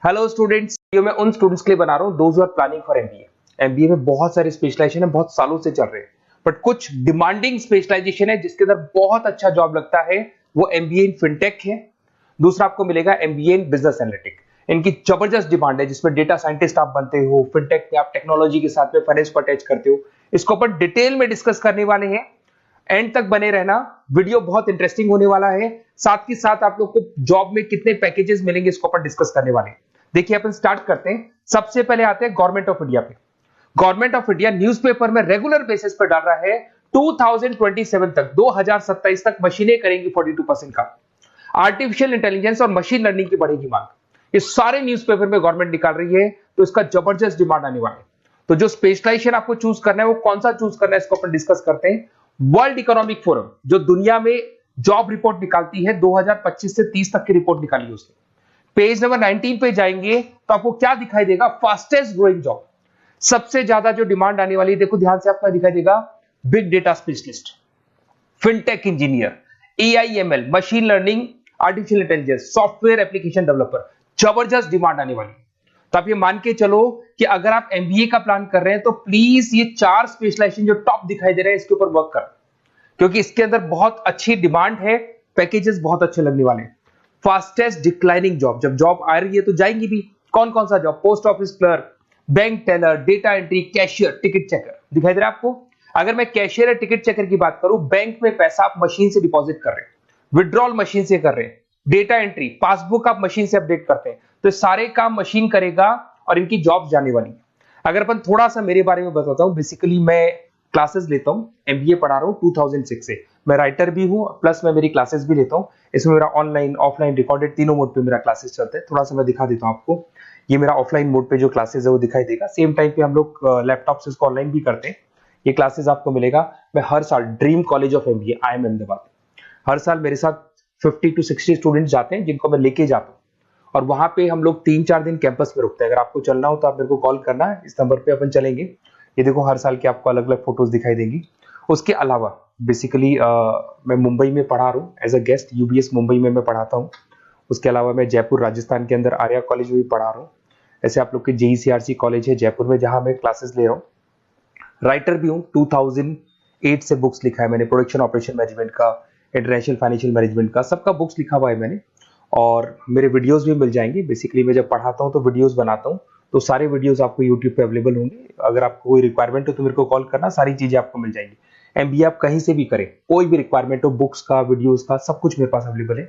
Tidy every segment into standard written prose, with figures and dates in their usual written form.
Hello students, ये मैं उन स्टूडेंट्स के लिए बना रहा हूँ those who are planning for MBA. MBA में बहुत सारे स्पेशलाइजेशन है, बहुत सालों से चल रहे हैं, बट कुछ डिमांडिंग स्पेशलाइजेशन है जिसके अंदर बहुत अच्छा जॉब लगता है। वो एमबीए इन फिनटेक है। दूसरा आपको मिलेगा एमबीए इन बिजनेस एनालिटिक। इनकी जबरदस्त डिमांड है, जिसमें डेटा साइंटिस्ट आप बनते हो, फिनटेक में आप टेक्नोलॉजी के साथ में फाइनेंस को अटैच करते हो। इसको अपन डिटेल में डिस्कस करने वाले हैं। एंड तक बने रहना, वीडियो बहुत इंटरेस्टिंग होने वाला है। साथ ही साथ आप लोग को जॉब में कितने पैकेजेस मिलेंगे इसको अपन डिस्कस करने वाले हैं। देखिए अपन स्टार्ट करते हैं। सबसे पहले आते हैं गवर्नमेंट ऑफ इंडिया पे। गवर्नमेंट ऑफ इंडिया न्यूज़पेपर में रेगुलर बेसिस पर डाल रहा है 2027 तक, 2027 तक मशीनें करेंगी 42% का। आर्टिफिशियल इंटेलिजेंस और मशीन लर्निंग की बढ़ेगी मांग। ये सारे न्यूज़पेपर में गवर्नमेंट निकाल रही है, तो इसका जबरदस्त डिमांड आने वाला है। तो जो स्पेशलाइजेशन आपको चूज करना है वो कौन सा चूज करना है इसको अपन डिस्कस करते हैं। वर्ल्ड इकोनॉमिक फोरम जो दुनिया में जॉब रिपोर्ट निकालती है, 2025 से 30 तक की रिपोर्ट निकाली है उसने। पेज नंबर 19 पे जाएंगे तो आपको क्या दिखाई देगा? फास्टेस्ट ग्रोइंग जॉब, सबसे ज्यादा जो डिमांड आने वाली है, देखो ध्यान से, आपका दिखाई देगा big data specialist, fintech engineer, AIML, machine learning, artificial intelligence, software application developer. जबरदस्त डिमांड आने वाली है। तो आप ये मान के चलो कि अगर आप एमबीए का प्लान कर रहे हैं तो प्लीज ये 4 स्पेशलाइजेशन जो टॉप दिखाई दे रहे हैं इसके ऊपर वर्क कर, क्योंकि इसके अंदर बहुत अच्छी डिमांड है, पैकेजेस बहुत अच्छे लगने वाले हैं। फास्टेस्ट डिक्लाइनिंग जॉब, जब जॉब आ रही है तो जाएंगी भी। कौन कौन सा job? Post office clerk, bank teller, data entry, cashier, ticket checker. दिखाई दे रहा है आपको? अगर मैं कैशियर या टिकट चेकर की बात करूं, बैंक में पैसा आप मशीन से डिपॉजिट कर रहे हैं, विड्रॉल मशीन से कर रहे हैं, डेटा एंट्री, पासबुक आप मशीन से अपडेट करते हैं, तो सारे काम मशीन करेगा और इनकी जॉब जाने वाली है। अगर अपन थोड़ा सा मेरे बारे में बताता हूं, बेसिकली मैं क्लासेस लेता हूं, एमबीए पढ़ा रहा हूं 2006 से। मैं राइटर भी हूं, प्लस मैं मेरी क्लासेस भी लेता हूं। इसमें मेरा ऑनलाइन ऑफलाइन रिकॉर्डेड तीनों मोड पे मेरा क्लासेस चलते हैं। थोड़ा सा मैं दिखा देता हूं आपको। ये मेरा ऑफलाइन मोड पे जो क्लासेस है वो दिखाई देगा। सेम टाइम पे हम लोग लैपटॉप से इसको ऑनलाइन भी करते हैं। ये क्लासेस आपको मिलेगा। मैं हर साल dream college of MBA IIM Ahmedabad, हर साल मेरे साथ 50 to 60 स्टूडेंट जाते हैं, जिनको मैं लेके जाता हूँ, और वहां पे हम लोग 3-4 दिन कैंपस में रुकते हैं। अगर आपको चलना हो तो आप मेरे को कॉल करना है, इस नंबर पे अपन चलेंगे। ये देखो हर साल की आपको अलग अलग फोटोज दिखाई देंगी। उसके अलावा बेसिकली मैं मुंबई में पढ़ा रहा हूँ as a guest, UBS Mumbai में मैं पढ़ाता हूँ। उसके अलावा मैं जयपुर राजस्थान के अंदर आर्या कॉलेज में भी पढ़ा रहा हूँ। ऐसे आप लोग के JECRC कॉलेज है जयपुर में, जहां मैं क्लासेस ले रहा हूँ। राइटर भी हूँ, 2008 से बुक्स लिखा है मैंने, प्रोडक्शन ऑपरेशन मैनेजमेंट का, इंटरनेशनल फाइनेंशियल मैनेजमेंट का, सबका बुक्स लिखा हुआ है मैंने। और मेरे वीडियोस भी मिल जाएंगे। बेसिकली मैं जब पढ़ाता हूँ तो वीडियोस बनाता हूँ, तो सारे वीडियोस आपको यूट्यूब पे अवेलेबल होंगे। अगर आपको कोई रिक्वायरमेंट हो तो मेरे को कॉल करना, सारी चीजें आपको मिल जाएंगी। एमबीए आप कहीं से भी करें, कोई भी रिक्वायरमेंट हो, बुक्स का, वीडियोस का, सब कुछ मेरे पास अवेलेबल है।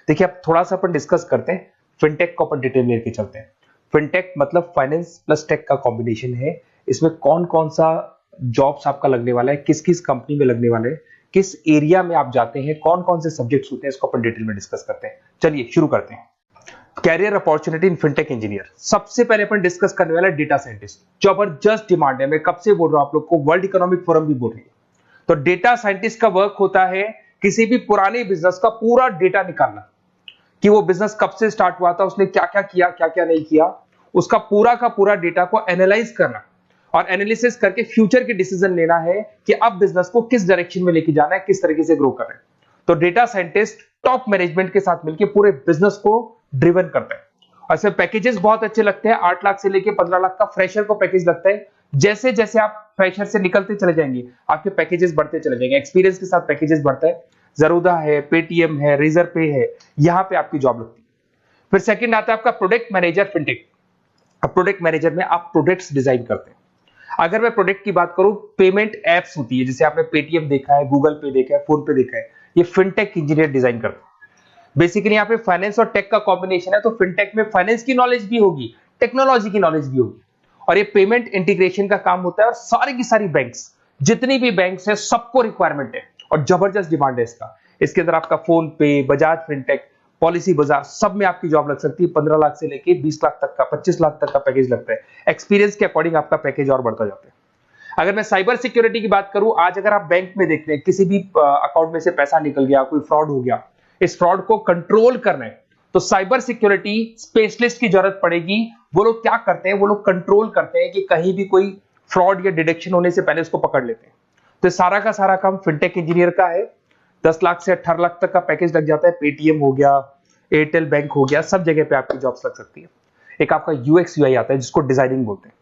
देखिए अब थोड़ा सा अपन डिस्कस करते हैं। फिनटेक को अपन डिटेल में लेके चलते हैं। फिनटेक मतलब फाइनेंस प्लस टेक का कॉम्बिनेशन है। इसमें कौन कौन सा जॉब्स आपका लगने वाला है, किस किस कंपनी में लगने वाले हैं, किस एरिया में आप जाते हैं, कौन कौन से सब्जेक्ट्स होते हैं, इसको अपन डिटेल में डिस्कस करते हैं। चलिए शुरू करते हैं। Career opportunity in fintech engineer. सबसे पहले अपन डिस्कस करने वाला है डेटा साइंटिस्ट। जबरदस्त डिमांड है, मैं कब से बोल रहा हूं आप लोग को, वर्ल्ड इकोनॉमिक फोरम भी बोल रही है। तो डेटा साइंटिस्ट का वर्क होता है किसी भी पुराने बिजनेस का पूरा डेटा निकालना, कि वो बिजनेस कब से स्टार्ट हुआ था, उसने क्या क्या किया, क्या क्या नहीं किया, उसका पूरा का पूरा डेटा को एनालाइज करना और एनालिसिस करके फ्यूचर के डिसीजन लेना है कि अब बिजनेस को किस डायरेक्शन में लेके जाना है, किस तरीके से ग्रो कर रहे हैं। तो डेटा साइंटिस्ट टॉप मैनेजमेंट के साथ मिलकर पूरे बिजनेस को ड्रिवन करता है। और इसमें पैकेजेस बहुत अच्छे लगते हैं। 8 लाख से लेके 15 लाख का फ्रेशर को पैकेज लगता है। जैसे जैसे आप फ्रेशर से निकलते चले जाएंगे, आपके पैकेजेस बढ़ते चले जाएंगे। एक्सपीरियंस के साथ पैकेजेस बढ़ता है। जरूदा है, पेटीएम है, रेजर पे है, यहां पे आपकी जॉब लगती है। फिर सेकंड आता है आपका प्रोडक्ट मैनेजर फिनटेक। अब प्रोडक्ट मैनेजर में आप प्रोडक्ट्स डिजाइन करते हैं। अगर मैं प्रोडक्ट की बात करूं, पेमेंट एप्स होती है, जैसे आपने पेटीएम देखा है, गूगल पे देखा है, फोन पे देखा है, ये फिनटेक इंजीनियर डिजाइन करते हैं। बेसिकली यहाँ पे फाइनेंस और टेक का कॉम्बिनेशन है, तो फिनटेक में फाइनेंस की नॉलेज भी होगी, टेक्नोलॉजी की नॉलेज भी होगी, और ये पेमेंट इंटीग्रेशन का काम होता है। और सारी की सारी बैंक्स, जितनी भी बैंक्स है, सबको रिक्वायरमेंट है और जबरदस्त डिमांड है इसका। इसके अंदर आपका फोन पे, बजाज फिनटेक, पॉलिसी बाजार, सब में आपकी जॉब लग सकती है। 15 लाख से लेके 20 लाख तक का, 25 लाख तक का पैकेज लगता है। एक्सपीरियंस के अकॉर्डिंग आपका पैकेज और बढ़ता जाता है। अगर मैं साइबर सिक्योरिटी की बात करूं, आज अगर आप बैंक में देखते हैं किसी भी अकाउंट में से पैसा निकल गया, कोई फ्रॉड हो गया, इस फ्रॉड को कंट्रोल करना है तो साइबर सिक्योरिटी स्पेशलिस्ट की जरूरत पड़ेगी। वो लोग क्या करते हैं, वो लोग कंट्रोल करते हैं कि कहीं भी कोई फ्रॉड या डिटेक्शन होने से पहले उसको पकड़ लेते हैं। तो सारा का सारा काम फिनटेक इंजीनियर का है। 10 लाख से 18 लाख तक का पैकेज लग जाता है। पेटीएम हो गया, एयरटेल बैंक हो गया, सब जगह पे आपकी जॉब्स लग सकती है। एक आपका यूएक्स यूआई आता है जिसको डिजाइनिंग बोलते हैं।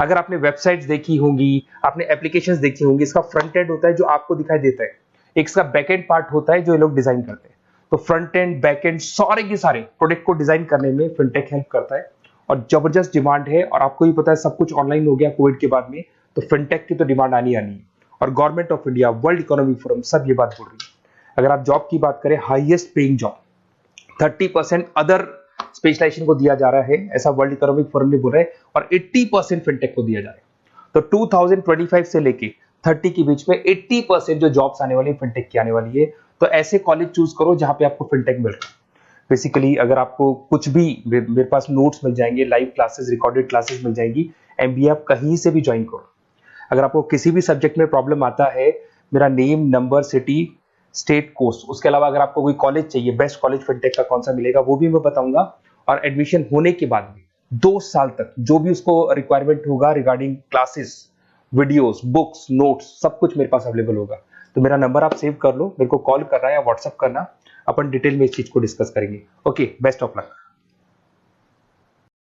अगर आपने वेबसाइट्स देखी होंगी, आपने एप्लीकेशंस देखी होंगी, इसका फ्रंट एंड होता है जो आपको दिखाई देता है, एक इसका बैक एंड पार्ट होता है जो ये लोग डिजाइन करते हैं। तो फ्रंट एंड बैक एंड सारे के सारे प्रोडक्ट को डिजाइन करने में फिनटेक हेल्प करता है और जबरदस्त डिमांड है। और आपको भी पता है सब कुछ ऑनलाइन हो गया कोविड के बाद में, तो फिनटेक की तो डिमांड आनी आनी है। और government of India, world economic forum सब ये बात बोल रही है। अगर आप जॉब की बात करें, highest paying job 30% other specialisation को दिया जा रहा है, ऐसा वर्ल्ड इकोनॉमिक फोरम ने बोला है, और 80% फिनटेक को दिया जा रहा है। तो 2025 से लेके 30 के बीच में 80% जो जॉब्स आने वाली है फिनटेक की आने वाली है। तो ऐसे कॉलेज चूज करो जहां पे आपको फिनटेक मिल रहा है। बेसिकली अगर आपको कुछ भी, मेरे पास नोट्स मिल जाएंगे, लाइव क्लासेस, रिकॉर्डेड क्लासेस मिल जाएंगी, एमबीए आप कहीं से भी ज्वाइन करो। अगर आपको किसी भी सब्जेक्ट में प्रॉब्लम आता है, मेरा name, number, city, state, course, उसके अलावा अगर आपको कोई कॉलेज चाहिए, बेस्ट कॉलेज फिनटेक का कौन सा मिलेगा वो भी मैं बताऊंगा। और एडमिशन होने के बाद भी 2 साल तक जो भी उसको रिक्वायरमेंट होगा regarding classes, videos, books, notes, सब कुछ मेरे पास अवेलेबल होगा। तो मेरा नंबर आप सेव कर लो, मेरे को कॉल करना या व्हाट्सएप करना, अपन डिटेल में इस चीज को डिस्कस करेंगे। Okay, best of luck.